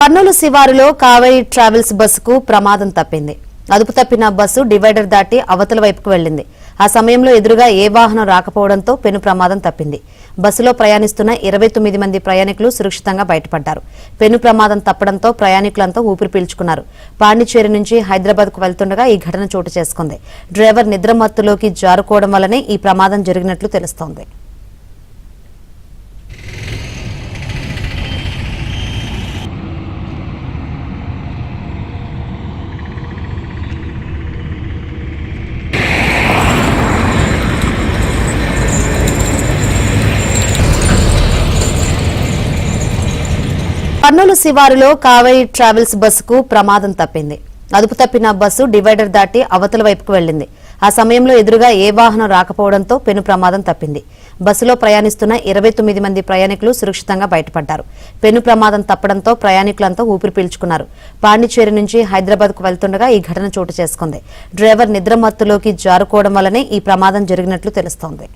కర్నూలు శివారులో కావేరీ ట్రావెల్స్ బస్సుకు ప్రమాదం తప్పింది. అదుపు తప్పిన బస్సు డివైడర్ దాటి అవతల వైపుకు వెళ్లింది. ఆ సమయంలో ఎదురుగా ఏ వాహనం రాకపోవడంతో పెను ప్రమాదం తప్పింది. బస్సులో ప్రయాణిస్తున్న 29 మంది ప్రయాణికులు సురక్షితంగా బయటపడ్డారు. పెను ప్రమాదం తప్పడంతో ప్రయాణికులంతా ఊపిరి పీల్చుకున్నారు. పాండిచేరి నుంచి హైదరాబాద్కు వెళ్తుండగా ఈ ఘటన చోటు చేసుకుంది. డ్రైవర్ నిద్రమత్తులోకి జారుకోవడం వల్లనే ఈ ప్రమాదం జరిగినట్లు తెలుస్తోంది. కర్నూలు శివారులో కావేరీ ట్రావెల్స్ బస్సుకు ప్రమాదం తప్పింది. అదుపు తప్పిన బస్సు డివైడర్ దాటి అవతల వైపుకు వెళ్లింది. ఆ సమయంలో ఎదురుగా ఏ వాహనం రాకపోవడంతో పెను ప్రమాదం తప్పింది. బస్సులో ప్రయాణిస్తున్న 29 మంది ప్రయాణికులు సురక్షితంగా బయటపడ్డారు. పెను ప్రమాదం తప్పడంతో ప్రయాణికులంతా ఊపిరి పీల్చుకున్నారు. పాండిచేరి నుంచి హైదరాబాద్కు వెళ్తుండగా ఈ ఘటన చోటు చేసుకుంది. డ్రైవర్ నిద్రమత్తులోకి జారుకోవడం వల్లనే ఈ ప్రమాదం జరిగినట్లు తెలుస్తోంది.